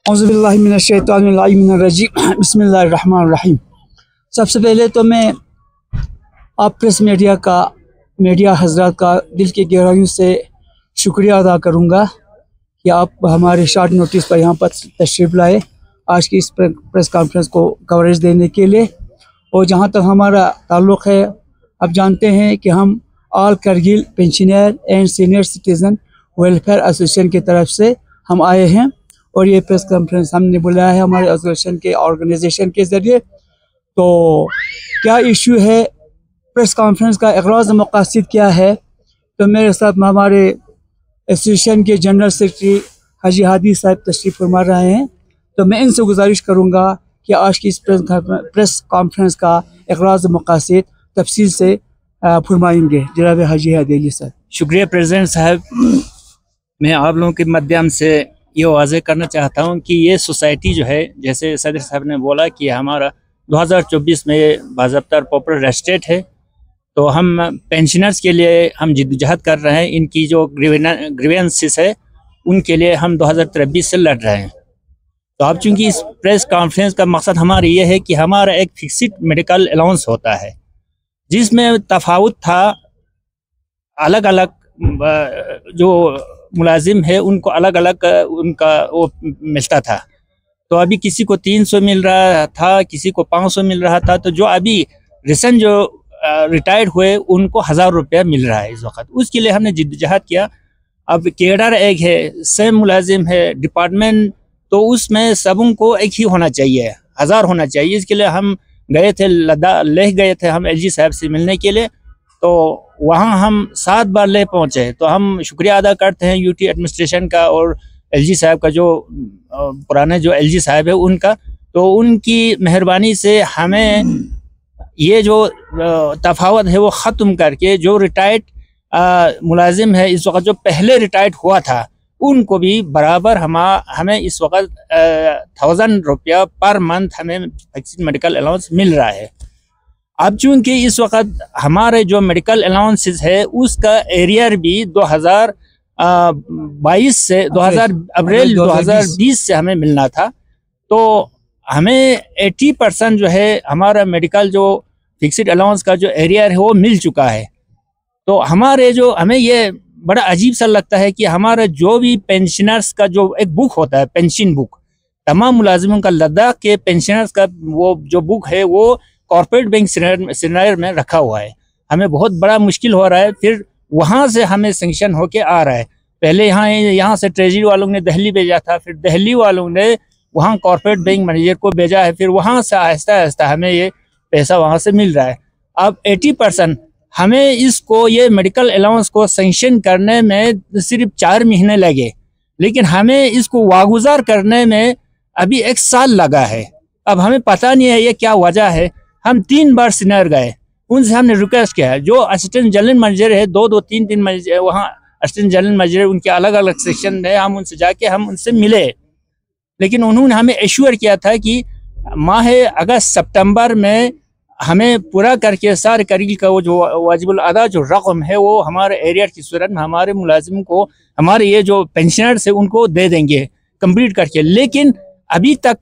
औज़ुबिल्लाहिमिनश्शैतानिर्रजीम बिस्मिल्लाहिर्रहमानिर्रहीम। सबसे पहले तो मैं आप प्रेस मीडिया हज़रात का दिल की गहराइयों से शुक्रिया अदा करूँगा कि आप हमारे शॉर्ट नोटिस पर यहाँ पर तशरीफ़ लाए आज की इस प्रेस कॉन्फ्रेंस को कवरेज देने के लिए। और जहाँ तक हमारा ताल्लुक़ है, अब जानते हैं कि हम all Kargil pensioner and senior citizen welfare association की तरफ से हम आए हैं और ये प्रेस कॉन्फ्रेंस हमने बुलाया है हमारे एसोसिएशन के ऑर्गेनाइजेशन के ज़रिए। तो क्या इशू है, प्रेस कॉन्फ्रेंस का इग़राज़ मक़ासिद क्या है, तो मेरे साथ हमारे एसोसिएशन के जनरल सेक्रेटरी हाजी हादी साहब तशरीफ़ फरमा रहे हैं। तो मैं इनसे गुजारिश करूँगा कि आज की इस प्रेस कॉन्फ्रेंस का इग़राज़ मक़ासिद तफसील से फरमाएंगे जनाब हाजी हादी साहब। शुक्रिया प्रेसिडेंट साहब। मैं आप लोगों के माध्यम से ये वाज़ेह करना चाहता हूँ कि ये सोसाइटी जो है, जैसे सदर साहब ने बोला कि हमारा 2024 में बाज़ाब्ता पॉपुलर एस्टेट है, तो हम पेंशनर्स के लिए हम जिद्दोजहद कर रहे हैं। इनकी जो ग्रीवेंसेस है उनके लिए हम 2023 से लड़ रहे हैं। तो अब चूँकि इस प्रेस कॉन्फ्रेंस का मकसद हमारा ये है कि हमारा एक फिक्स्ड मेडिकल अलाउंस होता है जिसमें तफावत था, अलग अलग जो मुलाजिम है उनको अलग अलग उनका वो मिलता था। तो अभी किसी को 300 मिल रहा था, किसी को 500 मिल रहा था। तो जो अभी रिसेंट जो रिटायर्ड हुए उनको 1000 रुपया मिल रहा है इस वक्त। उसके लिए हमने जिद्दोजहद किया। अब केडर एक है, सेम मुलाजिम है डिपार्टमेंट, तो उसमें सबों को एक ही होना चाहिए, 1000 होना चाहिए। इसके लिए हम गए थे लेह गए थे हम एलजी साहब से मिलने के लिए। तो वहाँ हम 7 बार ले पहुँचे। तो हम शुक्रिया अदा करते हैं यूटी एडमिनिस्ट्रेशन का और एलजी साहब का, जो पुराने जो एलजी साहब है उनका। तो उनकी मेहरबानी से हमें ये जो तफावत है वो ख़त्म करके जो रिटायर्ड मुलाजिम है इस वक्त, जो पहले रिटायर्ड हुआ था, उनको भी बराबर हमें इस वक्त 1000 रुपया पर मंथ हमें फिक्स्ड मेडिकल अलाउंस मिल रहा है। अब चूँकि इस वक्त हमारे जो मेडिकल अलाउंसेस है उसका एरियर भी 2022 से अप्रैल 2020 से हमें मिलना था। तो हमें 80% जो है हमारा मेडिकल जो फिक्स्ड अलाउंस का जो एरियर है वो मिल चुका है। तो हमारे जो हमें ये बड़ा अजीब सा लगता है कि हमारा जो भी पेंशनर्स का जो एक बुक होता है, पेंशन बुक, तमाम मुलाजिमों का लद्दाख के पेंशनर्स का वो जो बुक है वो कॉर्पोरेट बैंक श्रीनगर में रखा हुआ है। हमें बहुत बड़ा मुश्किल हो रहा है, फिर वहाँ से हमें सेंक्शन होके आ रहा है। पहले यहाँ से ट्रेजरी वालों ने दिल्ली भेजा था, फिर दिल्ली वालों ने वहाँ कॉर्पोरेट बैंक मैनेजर को भेजा है, फिर वहाँ से आहिस्ता आहिस्ता हमें ये पैसा वहाँ से मिल रहा है। अब 80% हमें इसको ये मेडिकल अलाउंस को सेंक्शन करने में सिर्फ 4 महीने लगे, लेकिन हमें इसको वागुजार करने में अभी 1 साल लगा है। अब हमें पता नहीं है ये क्या वजह है। हम 3 बार श्रीनगर गए, उनसे हमने रिक्वेस्ट किया है, जो असिस्टेंट जनरल मैनेजर है, 2-3 मैनेजर वहाँ असिस्टेंट जनरल मैनेजर उनके अलग अलग सेक्शन है, हम उनसे जाके हम उनसे मिले, लेकिन उन्होंने हमें एश्योर किया था कि माह अगस्त सितंबर में हमें पूरा करके सारे करगिल का वो जो वाजिबुल अदा जो रकम है वो हमारे एरिया की सूरत में हमारे मुलाजिम को, हमारे ये जो पेंशनर्स है उनको दे देंगे कंप्लीट करके। लेकिन अभी तक